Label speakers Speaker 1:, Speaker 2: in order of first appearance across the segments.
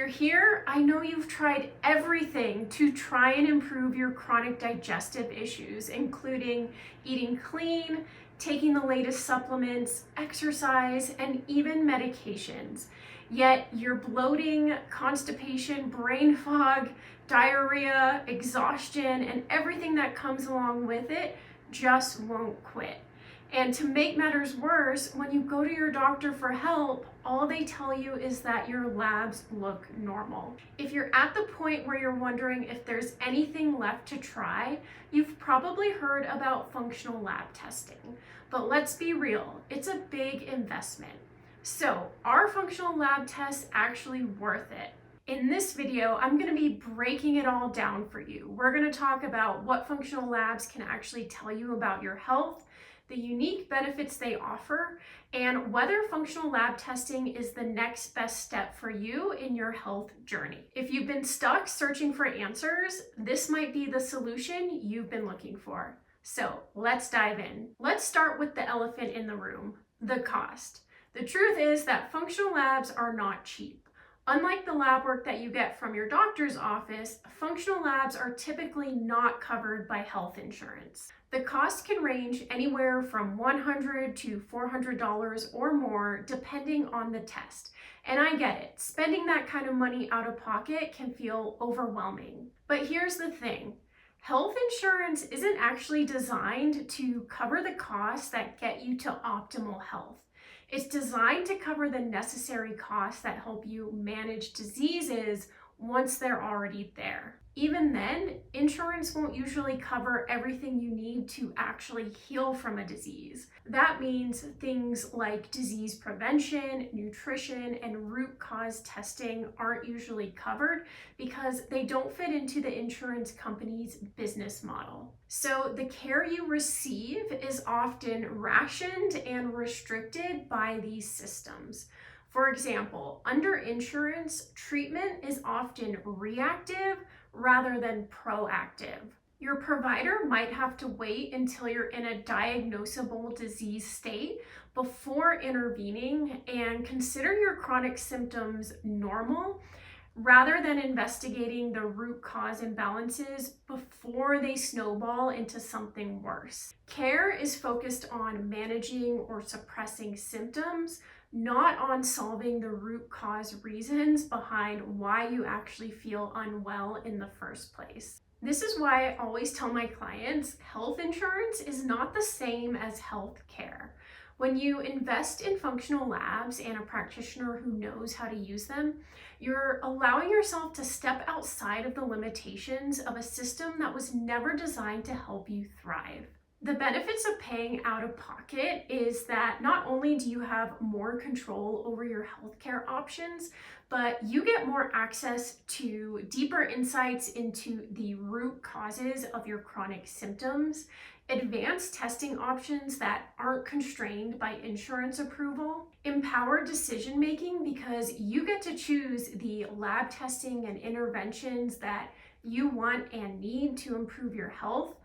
Speaker 1: you're here, I know you've tried everything to try and improve your chronic digestive issues, including eating clean, taking the latest supplements, exercise, and even medications. Yet your bloating, constipation, brain fog, diarrhea, exhaustion, and everything that comes along with it just won't quit. And to make matters worse, when you go to your doctor for help, all they tell you is that your labs look normal. If you're at the point where you're wondering if there's anything left to try, you've probably heard about functional lab testing. But let's be real, it's a big investment. So, are functional lab tests actually worth it? In this video, I'm going to be breaking it all down for you. We're going to talk about what functional labs can actually tell you about your health, the unique benefits they offer, and whether functional lab testing is the next best step for you in your health journey. If you've been stuck searching for answers, this might be the solution you've been looking for. So let's dive in. Let's start with the elephant in the room, the cost. The truth is that functional labs are not cheap. Unlike the lab work that you get from your doctor's office, functional labs are typically not covered by health insurance. The cost can range anywhere from $100 to $400 or more, depending on the test. And I get it, spending that kind of money out of pocket can feel overwhelming. But here's the thing. Health insurance isn't actually designed to cover the costs that get you to optimal health. It's designed to cover the necessary costs that help you manage diseases once they're already there. Even then, insurance won't usually cover everything you need to actually heal from a disease. That means things like disease prevention, nutrition, and root cause testing aren't usually covered because they don't fit into the insurance company's business model. So the care you receive is often rationed and restricted by these systems. For example, under insurance, treatment is often reactive rather than proactive. Your provider might have to wait until you're in a diagnosable disease state before intervening and consider your chronic symptoms normal rather than investigating the root cause imbalances before they snowball into something worse. Care is focused on managing or suppressing symptoms, not on solving the root cause reasons behind why you actually feel unwell in the first place. This is why I always tell my clients, health insurance is not the same as health care. When you invest in functional labs and a practitioner who knows how to use them, you're allowing yourself to step outside of the limitations of a system that was never designed to help you thrive. The benefits of paying out of pocket is that not only do you have more control over your healthcare options, but you get more access to deeper insights into the root causes of your chronic symptoms, advanced testing options that aren't constrained by insurance approval, empowered decision making because you get to choose the lab testing and interventions that you want and need to improve your health,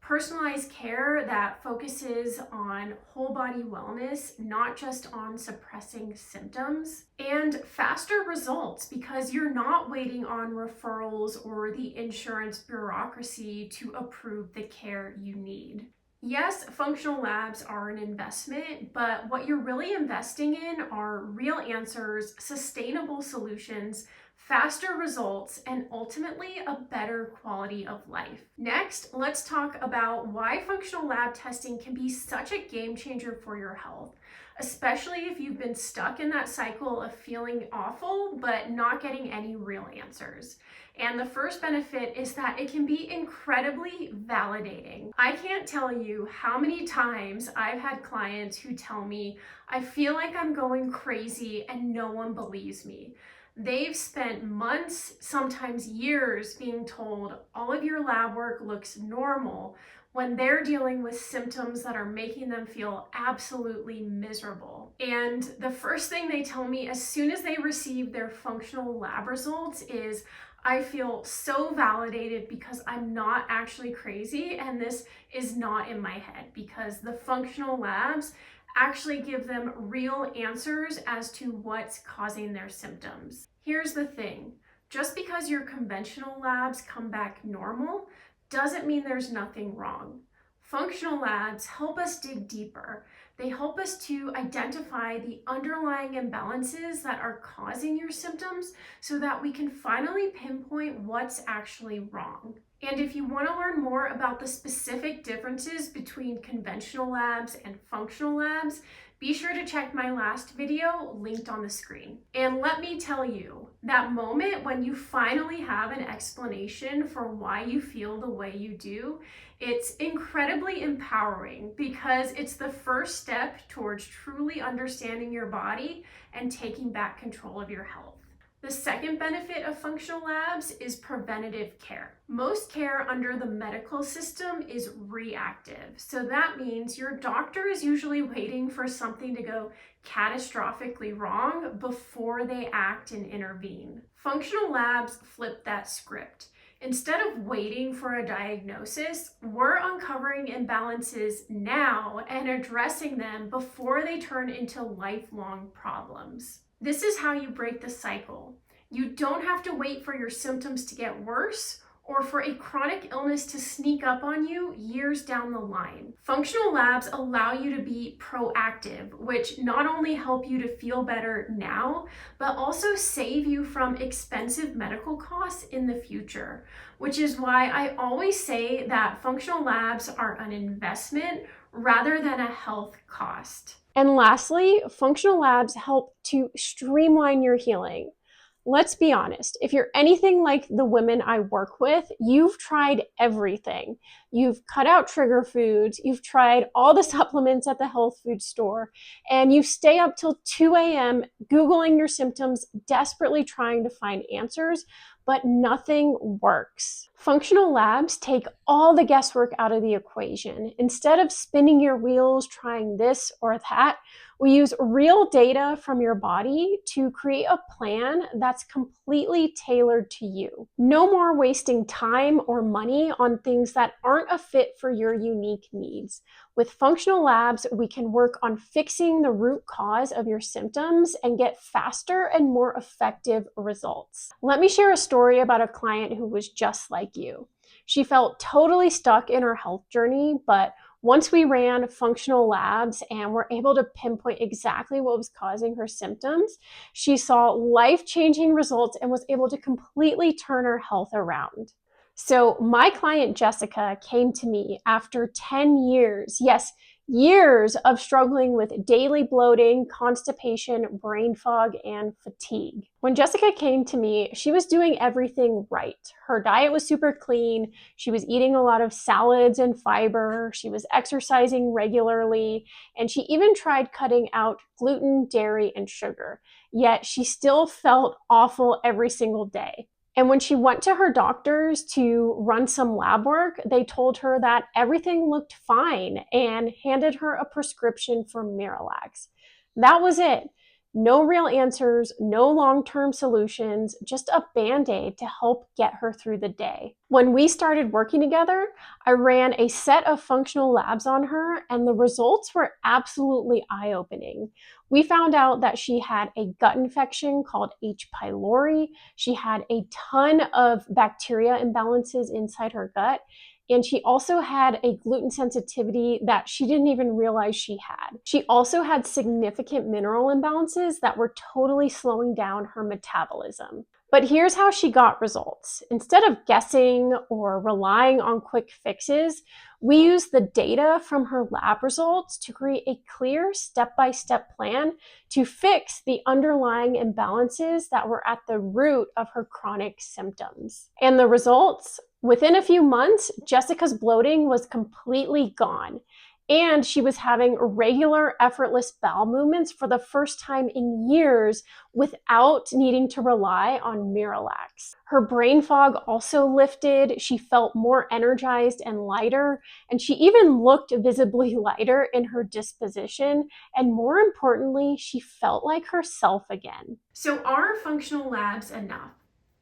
Speaker 1: personalized care that focuses on whole body wellness, not just on suppressing symptoms, and faster results because you're not waiting on referrals or the insurance bureaucracy to approve the care you need. Yes, functional labs are an investment, but what you're really investing in are real answers, sustainable solutions, faster results, and ultimately a better quality of life. Next, let's talk about why functional lab testing can be such a game changer for your health, especially if you've been stuck in that cycle of feeling awful but not getting any real answers. And the first benefit is that it can be incredibly validating. I can't tell you how many times I've had clients who tell me, I feel like I'm going crazy and no one believes me. They've spent months, sometimes years, being told all of your lab work looks normal when they're dealing with symptoms that are making them feel absolutely miserable. And the first thing they tell me as soon as they receive their functional lab results is, I feel so validated because I'm not actually crazy and this is not in my head, because the functional labs actually give them real answers as to what's causing their symptoms. Here's the thing, just because your conventional labs come back normal doesn't mean there's nothing wrong. Functional labs help us dig deeper. They help us to identify the underlying imbalances that are causing your symptoms so that we can finally pinpoint what's actually wrong. And if you want to learn more about the specific differences between conventional labs and functional labs, be sure to check my last video linked on the screen. And let me tell you, that moment when you finally have an explanation for why you feel the way you do, it's incredibly empowering because it's the first step towards truly understanding your body and taking back control of your health. The second benefit of functional labs is preventative care. Most care under the medical system is reactive. So that means your doctor is usually waiting for something to go catastrophically wrong before they act and intervene. Functional labs flip that script. Instead of waiting for a diagnosis, we're uncovering imbalances now and addressing them before they turn into lifelong problems. This is how you break the cycle. You don't have to wait for your symptoms to get worse or for a chronic illness to sneak up on you years down the line. Functional labs allow you to be proactive, which not only help you to feel better now, but also save you from expensive medical costs in the future, which is why I always say that functional labs are an investment rather than a health cost. And lastly, functional labs help to streamline your healing. Let's be honest, if you're anything like the women I work with, you've tried everything. You've cut out trigger foods, you've tried all the supplements at the health food store, and you stay up till 2 a.m. Googling your symptoms, desperately trying to find answers, but nothing works. Functional labs take all the guesswork out of the equation. Instead of spinning your wheels trying this or that, we use real data from your body to create a plan that's completely tailored to you. No more wasting time or money on things that aren't a fit for your unique needs. With functional labs, we can work on fixing the root cause of your symptoms and get faster and more effective results. Let me share a story about a client who was just like you. She felt totally stuck in her health journey, but once we ran functional labs and were able to pinpoint exactly what was causing her symptoms, she saw life-changing results and was able to completely turn her health around. So my client Jessica came to me after 10 years, yes, years of struggling with daily bloating, constipation, brain fog, and fatigue. When Jessica came to me, she was doing everything right. Her diet was super clean. She was eating a lot of salads and fiber. She was exercising regularly, and she even tried cutting out gluten, dairy, and sugar. Yet she still felt awful every single day. And when she went to her doctors to run some lab work, they told her that everything looked fine and handed her a prescription for Miralax. That was it. No real answers, no long-term solutions, just a Band-Aid to help get her through the day. When we started working together, I ran a set of functional labs on her, and the results were absolutely eye-opening. We found out that she had a gut infection called H. pylori. She had a ton of bacteria imbalances inside her gut. And she also had a gluten sensitivity that she didn't even realize she had. She also had significant mineral imbalances that were totally slowing down her metabolism. But here's how she got results. Instead of guessing or relying on quick fixes, we used the data from her lab results to create a clear step-by-step plan to fix the underlying imbalances that were at the root of her chronic symptoms. And the results? Within a few months, Jessica's bloating was completely gone, and she was having regular, effortless bowel movements for the first time in years without needing to rely on Miralax. Her brain fog also lifted, she felt more energized and lighter, and she even looked visibly lighter in her disposition, and more importantly, she felt like herself again. So are functional labs enough?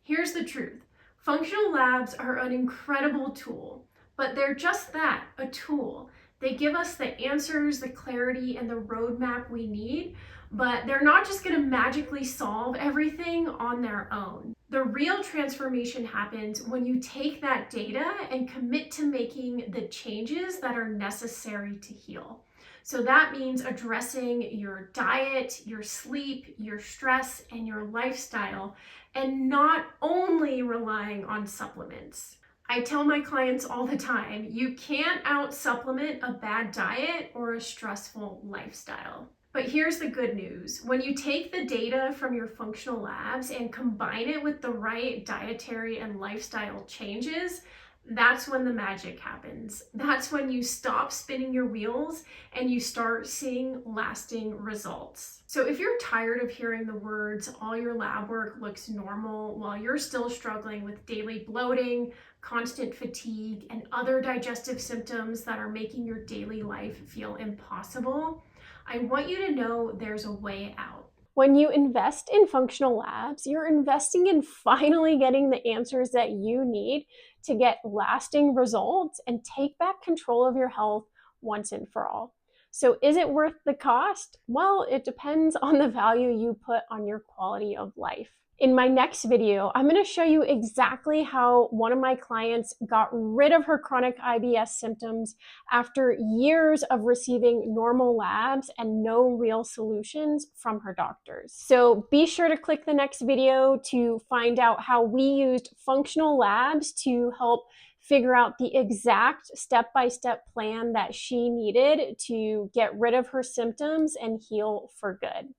Speaker 1: Here's the truth. Functional labs are an incredible tool, but they're just that, a tool. They give us the answers, the clarity, and the roadmap we need, but they're not just going to magically solve everything on their own. The real transformation happens when you take that data and commit to making the changes that are necessary to heal. So that means addressing your diet, your sleep, your stress, and your lifestyle, and not only relying on supplements. I tell my clients all the time, you can't out-supplement a bad diet or a stressful lifestyle. But here's the good news. When you take the data from your functional labs and combine it with the right dietary and lifestyle changes, that's when the magic happens. That's when you stop spinning your wheels and you start seeing lasting results. So if you're tired of hearing the words, all your lab work looks normal, while you're still struggling with daily bloating, constant fatigue, and other digestive symptoms that are making your daily life feel impossible, I want you to know there's a way out. When you invest in functional labs, you're investing in finally getting the answers that you need to get lasting results and take back control of your health once and for all. So is it worth the cost? Well, it depends on the value you put on your quality of life. In my next video, I'm going to show you exactly how one of my clients got rid of her chronic IBS symptoms after years of receiving normal labs and no real solutions from her doctors. So be sure to click the next video to find out how we used functional labs to help figure out the exact step-by-step plan that she needed to get rid of her symptoms and heal for good.